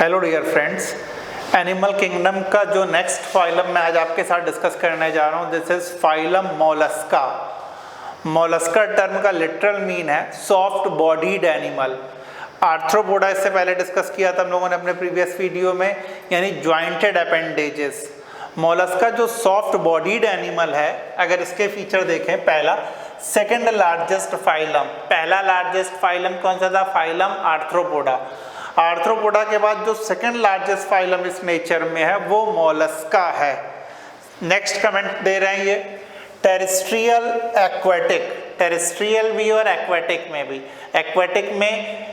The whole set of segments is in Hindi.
Hello dear friends, animal kingdom का जो नेक्स्ट फाइलम मैं आज आपके साथ डिस्कस करने जा रहा हूँ this is phylum Mollusca. Mollusca term का लिटरल मीन है सॉफ्ट बॉडीड एनिमल। आर्थ्रोपोडा इससे पहले डिस्कस किया था हम लोगों ने अपने प्रीवियस वीडियो में, यानी ज्वाइंटेड अपेंडेजेस। मोलस्का जो सॉफ्ट बॉडीड एनिमल है, अगर इसके फीचर देखें, पहला सेकेंड लार्जेस्ट फाइलम, पहला लार्जेस्ट फाइलम कौन सा था? Phylum arthropoda. आर्थ्रोपोडा के बाद जो सेकेंड लार्जेस्ट फाइलम इस नेचर में है वो मोलस्का है। नेक्स्ट कमेंट दे रहे हैं ये टेरेस्ट्रियल एक्वेटिक, टेरेस्ट्रियल भी और एक्वेटिक में भी। एक्वेटिक में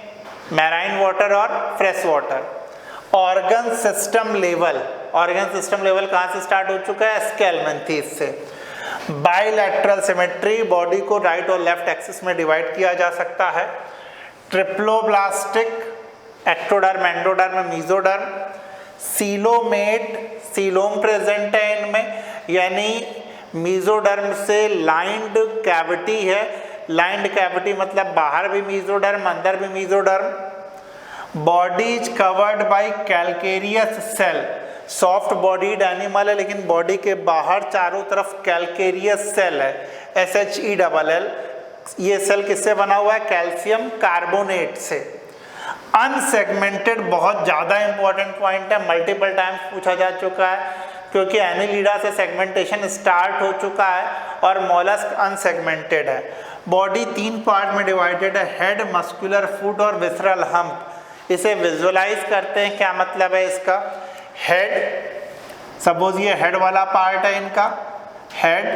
मैराइन वाटर और fresh water. Organ system level, organ system level कहाँ से स्टार्ट हो चुका है? स्केलमेंथीज से। बाइलैटरल सिमेट्री, बॉडी को राइट और लेफ्ट एक्सिस में डिवाइड किया जा सकता है। Triploblastic, ectoderm, endoderm, mesoderm. Coelomate, coelom present है इनमें, यानी मीजोडर्म से लाइंड कैविटी है। लाइंड कैविटी मतलब बाहर भी मीजोडर्म, अंदर भी mesoderm. Body is covered by calcareous shell, soft bodied animal है लेकिन बॉडी के बाहर चारों तरफ कैल्केरियस सेल है, SHELL। ये सेल किससे बना हुआ है? कैल्शियम कार्बोनेट से। अनसेगमेंटेड बहुत ज़्यादा इंपॉर्टेंट पॉइंट है, मल्टीपल टाइम्स पूछा जा चुका है, क्योंकि एनिलिडा से सेगमेंटेशन स्टार्ट हो चुका है और मोलस्क अनसेगमेंटेड है। बॉडी 3 पार्ट में डिवाइडेड है, हेड, मस्कुलर फुट और विसरल हम्प। इसे विजुअलाइज करते हैं, क्या मतलब है इसका? हेड, सपोज ये हेड वाला पार्ट है इनका, हेड,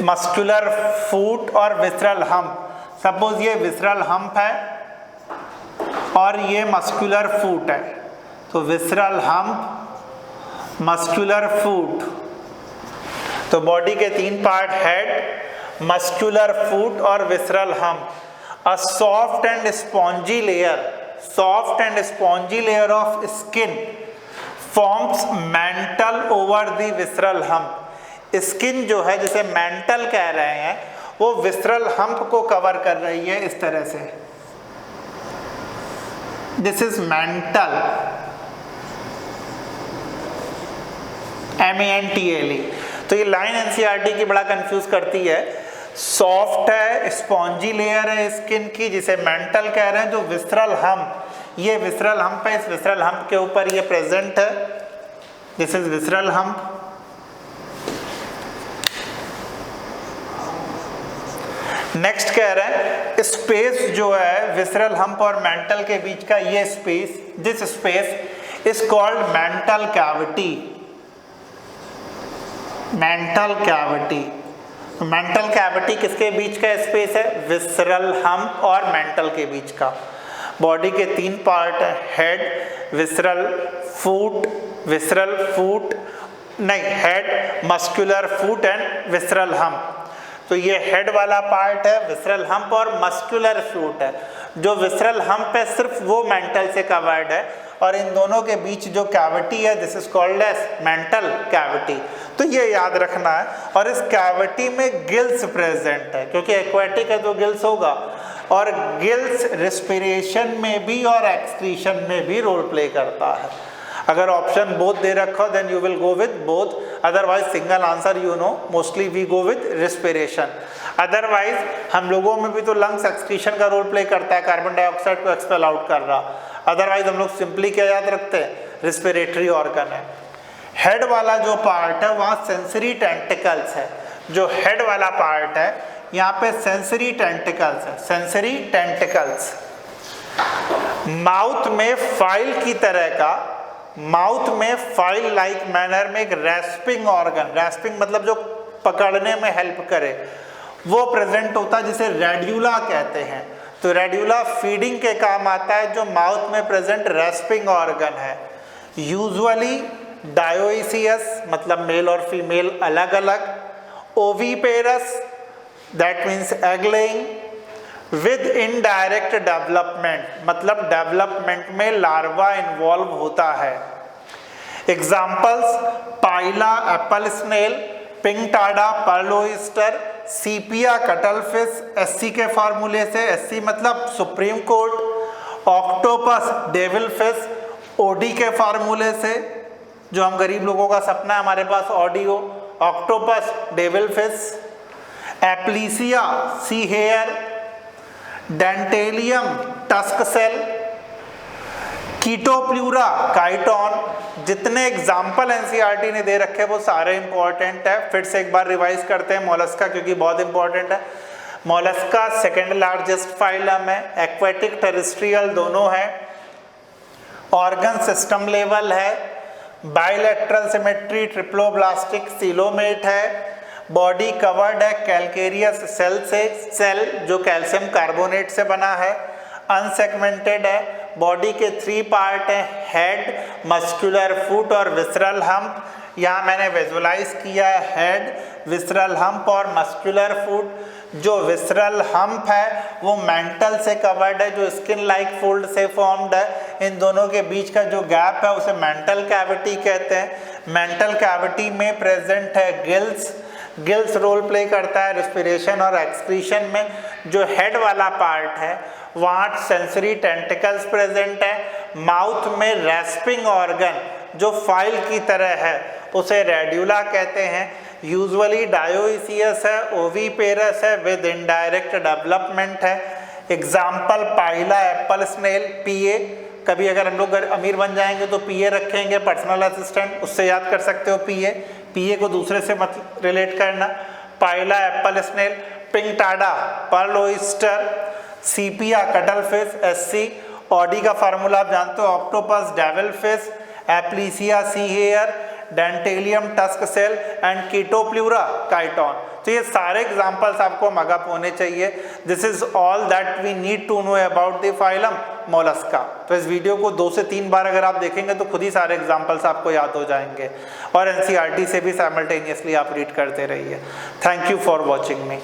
मस्कुलर फुट और विसरल हम्प। सपोज ये विसरल हम्प है और ये मस्कुलर फूट है, तो विसरल हम्प, मस्कुलर फूट। तो बॉडी के 3 पार्ट, हेड, मस्कुलर फूट और visceral hump. A soft and spongy layer, soft and spongy layer of skin forms mantle over the visceral hump. Skin जो है, जिसे मैंटल कह रहे हैं, वो विसरल हम्प को कवर कर रही है इस तरह से। This is mental, MENTAL। तो ये लाइन NCERT की बड़ा कंफ्यूज करती है। सॉफ्ट है, स्पॉन्जी लेयर है स्किन की, जिसे मेंटल कह रहे हैं। जो विसरल हम्प, ये विसरल हम्प है, इस विसरल हम्प के ऊपर ये प्रेजेंट है, this is visceral hump. Next कह रहे हैं स्पेस जो है विसरल हम्प और मेंटल के बीच का, ये space, this space is called mantle cavity, mantle cavity. Mantle cavity किसके बीच का स्पेस है? विसरल हम्प और मेंटल के बीच का। बॉडी के 3 पार्ट है, हेड, विसरल फूट नहीं, head, muscular foot and visceral hump. तो ये हेड वाला पार्ट है, विसरल हम्प और मस्कुलर फूट है। जो विसरल हम्प है सिर्फ वो मेंटल से कवर्ड है, और इन दोनों के बीच जो कैविटी है this is called as mantle cavity. तो ये याद रखना है। और इस कैविटी में गिल्स प्रेजेंट है, क्योंकि एक्वेटिक है तो गिल्स होगा, और गिल्स रिस्पिरेशन में भी और एक्सक्रीशन में भी रोल प्ले करता है। अगर ऑप्शन बोथ दे रखा हो then you will go with both, otherwise single answer you know, mostly we go with respiration. Otherwise हम लोगों में भी तो लंग्स एक्सक्रीशन का रोल प्ले करता है, कार्बन डाइऑक्साइड को एक्सपेल आउट कर रहा। अदरवाइज हम लोग सिंपली क्या याद रखते हैं? रिस्पिरेटरी ऑर्गन है। हेड वाला जो पार्ट है वहाँ सेंसरी टेंटिकल्स है। जो हेड वाला पार्ट है यहाँ पे सेंसरी टेंटिकल्स है, सेंसरी टेंटिकल्स। माउथ में फाइल की तरह का, माउथ में फाइल लाइक मैनर में एक रैस्पिंग ऑर्गन, रैस्पिंग मतलब जो पकड़ने में हेल्प करे, वो प्रेजेंट होता है, जिसे रेड्यूला कहते हैं। तो रेड्यूला फीडिंग के काम आता है, जो माउथ में प्रेजेंट रैस्पिंग ऑर्गन है। यूजुअली डायोइसियस मतलब मेल और फीमेल अलग अलग। Oviparous that means egg laying. With indirect development मतलब डेवलपमेंट में लार्वा इन्वॉल्व होता है। Examples Pila apple snail, Pinctada pearl oyster, Sepia cuttlefish, SC के फार्मूले से, SC मतलब supreme court, octopus devil fish, OD के फार्मूले से, जो हम गरीब लोगों का सपना है हमारे पास audio, octopus devil fish, Aplysia sea hare, Dentalium tusk shell, Chaetopleura chiton. जितने एग्जाम्पल एनसीईआरटी ने दे रखे वो सारे इंपॉर्टेंट है। फिर से एक बार रिवाइज करते हैं मोलस्का, क्योंकि बहुत इंपॉर्टेंट है। मोलस्का सेकेंड लार्जेस्ट फाइलम है, एक्वेटिक टेरेस्ट्रियल दोनों है, ऑर्गन सिस्टम लेवल है, बाइलेटरल सिमेट्री, ट्रिप्लोब्लास्टिक, सीलोमेट है, बॉडी कवर्ड है कैलकेरियस सेल से, सेल जो कैल्शियम कार्बोनेट से बना है, अनसेगमेंटेड है, बॉडी के 3 पार्ट हैं, हेड, मस्कुलर फुट और विसरल हम्प। यहाँ मैंने विजुलाइज किया है हेड, विसरल हम्प और मस्कुलर फुट। जो विसरल हम्प है वो मेंटल से कवर्ड है, जो स्किन लाइक फोल्ड से फॉर्म्ड है। इन दोनों के बीच का जो गैप है उसे मेंटल कैविटी कहते हैं। मेंटल कैविटी में प्रेजेंट है गिल्स, गिल्स रोल प्ले करता है रेस्पिरेशन और एक्सक्रीशन में। जो हेड वाला पार्ट है वहाँ सेंसरी टेंटिकल्स प्रेजेंट है। माउथ में रेस्पिंग ऑर्गन जो फाइल की तरह है उसे रेड्यूला कहते हैं। यूजुअली डायोइसियस है, ओवीपेरस है, विद इनडायरेक्ट डेवलपमेंट है। एग्जाम्पल पाइला एप्पल स्नेल, पीए। कभी अगर हम लोग अमीर बन जाएंगे तो पीए रखेंगे, पर्सनल असिस्टेंट, उससे याद कर सकते हो पीए। पीए को दूसरे से मत रिलेट करना। Pila apple snail, Pinctada pearl oyster, Sepia cuttle fish, एससी। ऑडी का फार्मूला आप जानते हो, octopus devil fish, Aplysia sea hare, Dentalium tusk shell and Chaetopleura chiton. तो ये सारे एग्जाम्पल्स आपको मगअप होने चाहिए। This is all that we need to know about the phylum Mollusca. तो इस वीडियो को 2 से 3 बार अगर आप देखेंगे तो खुद ही सारे एग्जाम्पल्स आपको याद हो जाएंगे, और एनसीईआरटी से भी साइमल्टेनियसली आप रीड करते रहिए। Thank you for watching me.